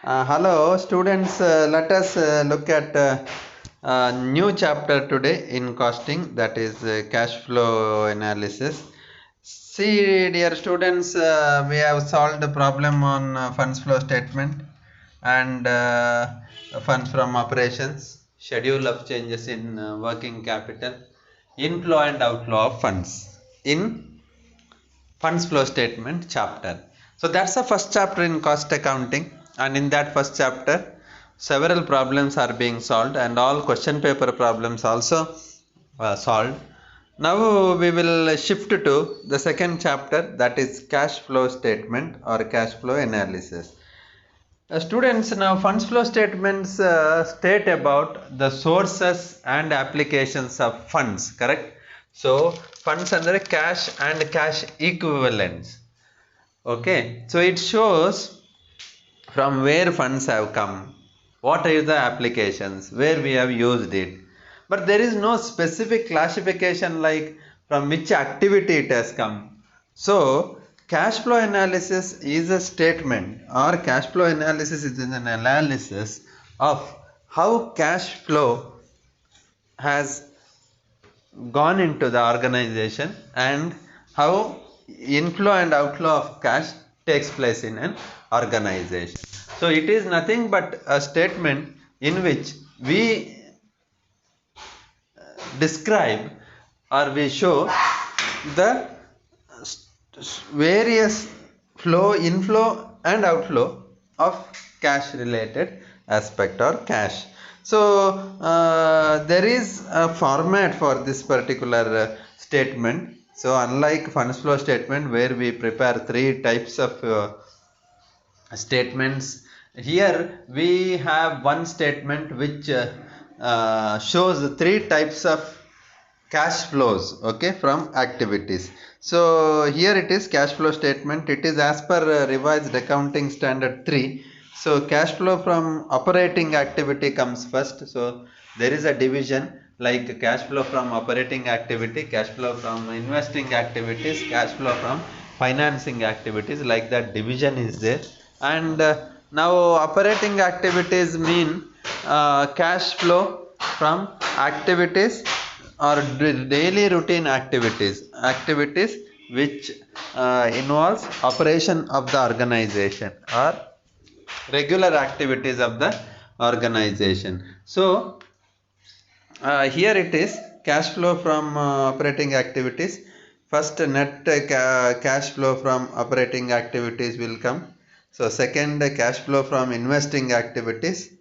Hello, students. Let us look at a new chapter today in costing, that is cash flow analysis. See, dear students, we have solved the problem on funds flow statement and funds from operations, schedule of changes in working capital, inflow and outflow of funds in funds flow statement chapter. So that's the first chapter in cost accounting, and in that first chapter several problems are being solved and all question paper problems also solved. Now we will shift to the second chapter, that is cash flow statement or cash flow analysis. Students, now funds flow statements state about the sources and applications of funds, correct? So funds under cash and cash equivalents. Okay, so it shows from where funds have come, what are the applications, where we have used it. But there is no specific classification like from which activity it has come. So, cash flow analysis is a statement, or cash flow analysis is an analysis of how cash flow has gone into the organization and how inflow and outflow of cash takes place in an organization. So it is nothing but a statement in which we describe or we show the various flow, inflow and outflow of cash related aspect or cash. So there is a format for this particular statement. So unlike funds flow statement where we prepare three types of statements, here we have one statement which shows three types of cash flows, okay, from activities. So here it is cash flow statement. It is as per revised accounting standard 3. So cash flow from operating activity comes first. So there is a division like cash flow from operating activity, cash flow from investing activities, cash flow from financing activities, like that division is there. And now operating activities mean cash flow from activities or daily routine activities which involves operation of the organization or regular activities of the organization. So here it is cash flow from operating activities. First net cash flow from operating activities will come. So second cash flow from investing activities,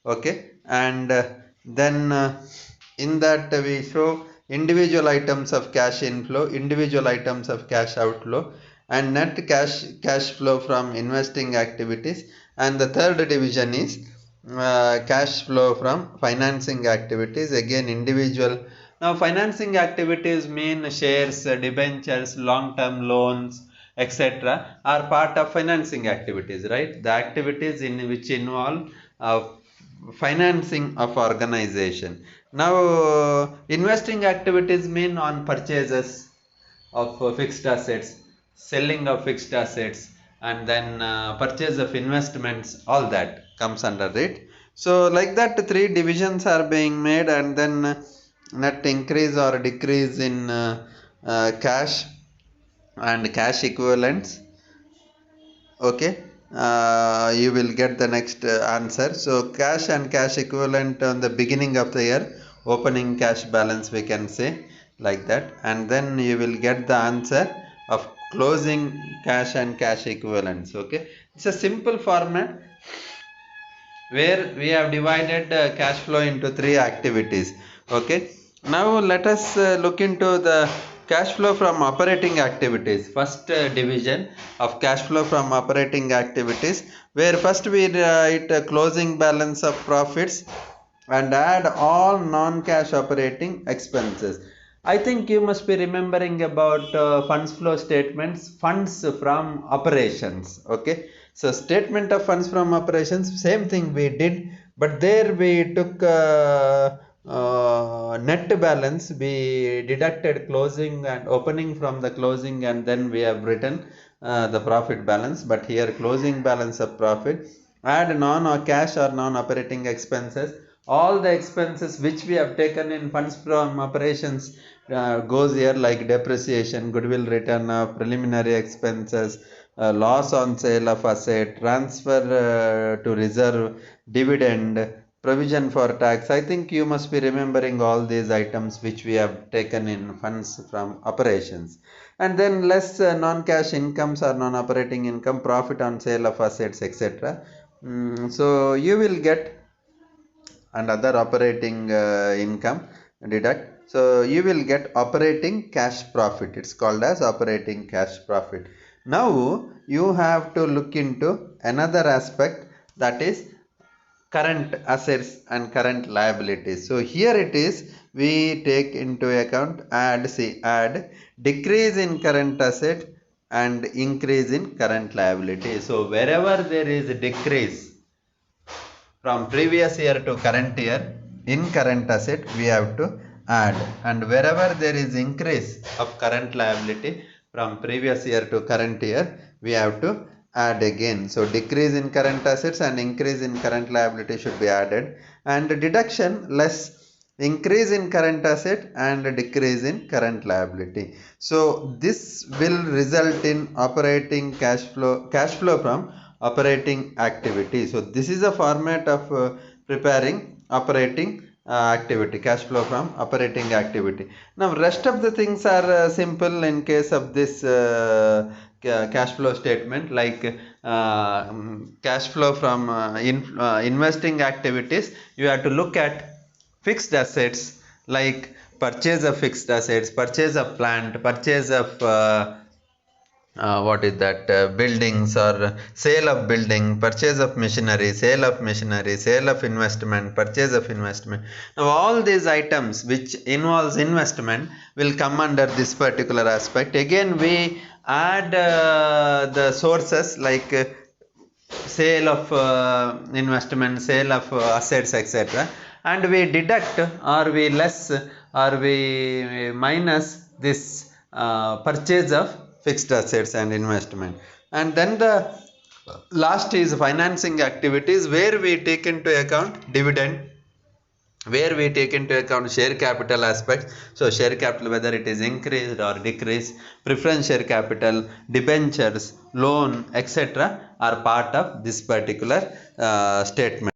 okay, and then in that we show individual items of cash inflow, individual items of cash outflow, and net cash flow from investing activities. And the third division is cash flow from financing activities, again individual. Now financing activities mean shares, debentures, long term loans, etc. are part of financing activities, right? The activities in which involve financing of organization. Now investing activities mean on purchases of fixed assets, selling of fixed assets, and then purchase of investments, all that comes under it. So like that three divisions are being made, and then net increase or decrease in cash and cash equivalents, okay. You will get the next answer. So cash and cash equivalent on the beginning of the year, opening cash balance we can say, like that, and then you will get the answer of closing cash and cash equivalents, okay. It's a simple format where we have divided cash flow into three activities, okay. Now let us look into the cash flow from operating activities, first division of cash flow from operating activities, where first we write closing balance of profits and add all non-cash operating expenses. I think you must be remembering about funds flow statements, funds from operations, okay. So statement of funds from operations, same thing we did, but there we took net balance, we deducted closing and opening from the closing, and then we have written the profit balance. But here closing balance of profit, add non or cash or non-operating expenses. All the expenses which we have taken in funds from operations goes here, like depreciation, goodwill written off, preliminary expenses, loss on sale of asset, transfer to reserve, dividend, provision for tax. I think you must be remembering all these items which we have taken in funds from operations. And then less non-cash incomes or non-operating income, profit on sale of assets, etc. So you will get, and other operating income deduct. So you will get operating cash profit. It's called as operating cash profit. Now you have to look into another aspect, that is current assets and current liabilities. So here it is, we take into account add decrease in current asset and increase in current liability. So wherever there is a decrease from previous year to current year in current asset, we have to add, and wherever there is increase of current liability from previous year to current year, we have to add again. So decrease in current assets and increase in current liability should be added, and deduction less increase in current asset and decrease in current liability. So this will result in operating cash flow from operating activity. So this is a format of preparing operating activity, cash flow from operating activity. Now rest of the things are simple in case of this cash flow statement, like cash flow from investing activities. You have to look at fixed assets, like purchase of fixed assets, purchase of plant, purchase of what is that buildings, or sale of building, purchase of machinery, sale of machinery, sale of investment, purchase of investment. Now all these items which involves investment will come under this particular aspect. Again we add the sources, like sale of investment, sale of assets, etc., and we deduct, or we less, or we minus this purchase of fixed assets and investment. And then the last is financing activities, where we take into account dividend, where we take into account share capital aspects. So share capital, whether it is increased or decreased, preference share capital, debentures, loan, etc., are part of this particular statement.